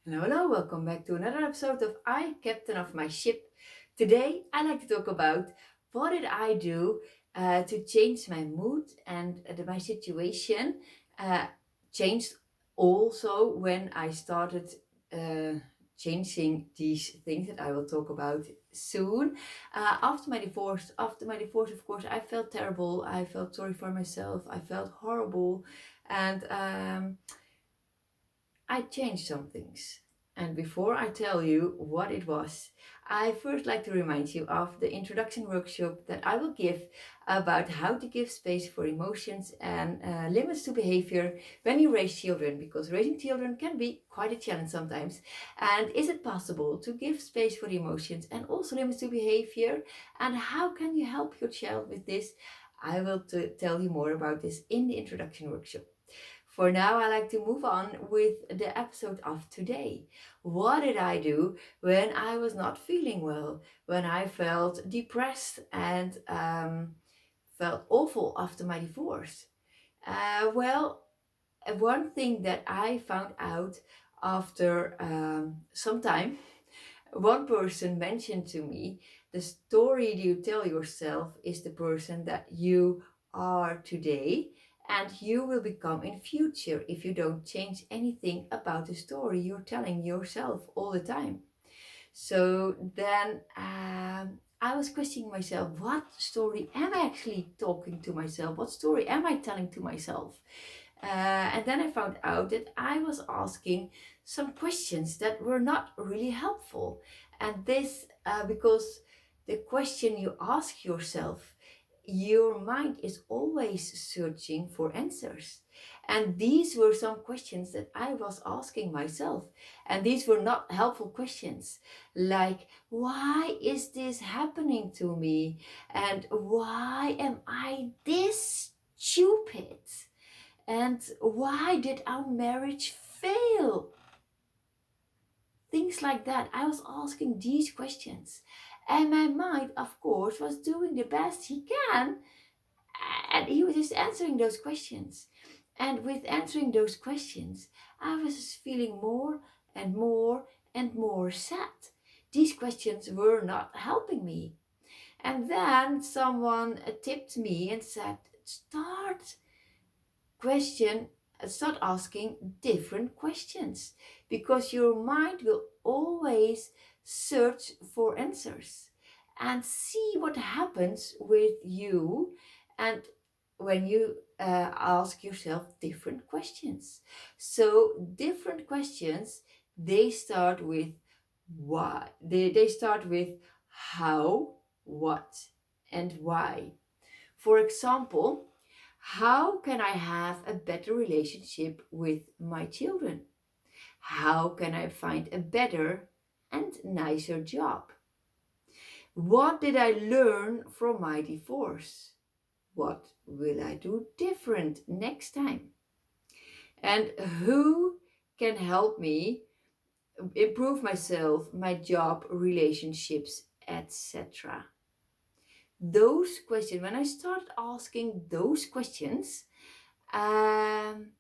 Hello, welcome back to another episode of I, Captain of My Ship. Today, I like to talk about what did I do to change my mood and my situation changed also when I started uh, changing these things that I will talk about soon. After my divorce, of course, I felt terrible. I felt sorry for myself. I felt horrible, and I changed some things. And before I tell you what it was, I first like to remind you of the introduction workshop that I will give about how to give space for emotions and limits to behavior when you raise children, because raising children can be quite a challenge sometimes. And is it possible to give space for emotions and also limits to behavior? And how can you help your child with this? I will tell you more about this in the introduction workshop. For now, I like to move on with the episode of today. What did I do when I was not feeling well? When I felt depressed and felt awful after my divorce? One thing that I found out after some time, one person mentioned to me, the story you tell yourself is the person that you are today and you will become in future if you don't change anything about the story you're telling yourself all the time. So then I was questioning myself, what story am I actually talking to myself? What story am I telling to myself? And then I found out that I was asking some questions that were not really helpful. And this because the question you ask yourself, your mind is always searching for answers. And these were some questions that I was asking myself. And these were not helpful questions. Like, why is this happening to me? And why am I this stupid? And why did our marriage fail? Things like that. I was asking these questions. And my mind, of course, was doing the best he can. And he was just answering those questions. And with answering those questions, I was just feeling more and more and more sad. These questions were not helping me. And then someone tipped me and said, question start asking different questions, because your mind will always search for answers, and see what happens with you and when you ask yourself different questions. So different questions, they start with why, they start with how, what, and why. For example, how can I have a better relationship with my children? How can I find a better and nicer job? What did I learn from my divorce? What will I do different next time? And who can help me improve myself, my job, relationships, etc.? Those questions, when I start asking those questions, um,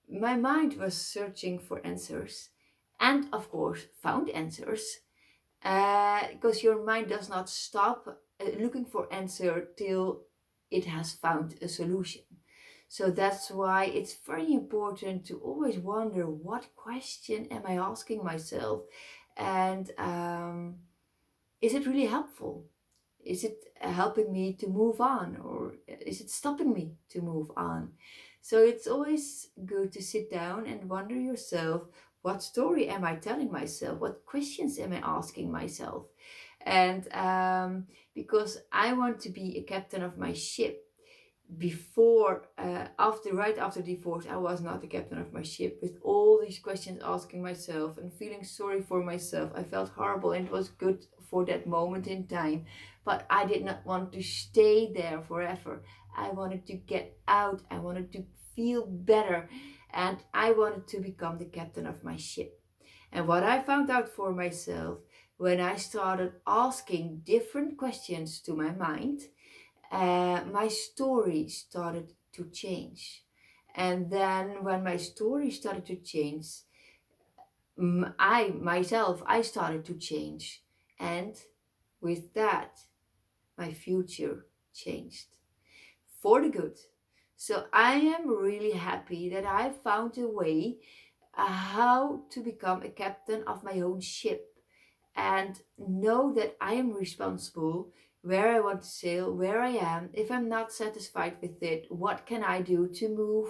my mind was searching for answers, and of course found answers, because your mind does not stop looking for answer till it has found a solution. So that's why it's very important to always wonder, what question am I asking myself, and is it really helpful? Is it helping me to move on, or is it stopping me to move on? So it's always good to sit down and wonder yourself, what story am I telling myself? What questions am I asking myself? And because I want to be a captain of my ship. Before, right after divorce, I was not the captain of my ship, with all these questions asking myself and feeling sorry for myself. I felt horrible, and it was good for that moment in time, but I did not want to stay there forever. I wanted to get out. I wanted to feel better, and I wanted to become the captain of my ship. And what I found out for myself, when I started asking different questions to my mind, my story started to change. And then when my story started to change, I started to change. And with that, my future changed for the good. So I am really happy that I found a way how to become a captain of my own ship and know that I am responsible where I want to sail, where I am. If I'm not satisfied with it, what can I do to move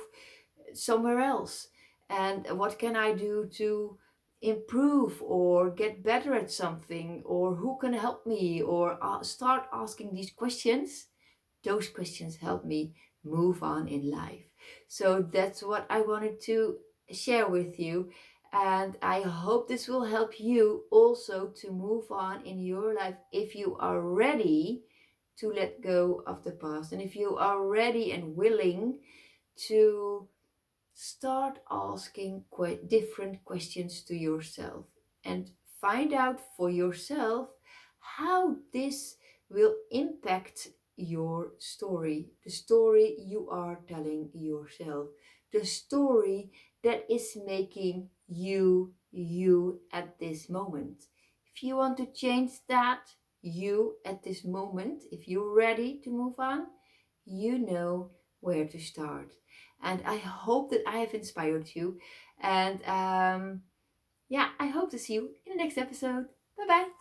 somewhere else? And what can I do to improve or get better at something? Or who can help me? Or start asking these questions. Those questions help me move on in life. So that's what I wanted to share with you. And I hope this will help you also to move on in your life if you are ready to let go of the past. And if you are ready and willing to start asking different questions to yourself and find out for yourself how this will impact your story, the story you are telling yourself, the story that is making you you at this moment. If you want to change that you at this moment, if you're ready to move on, you know where to start. And I hope that I have inspired you. And yeah, I hope to see you in the next episode. Bye bye.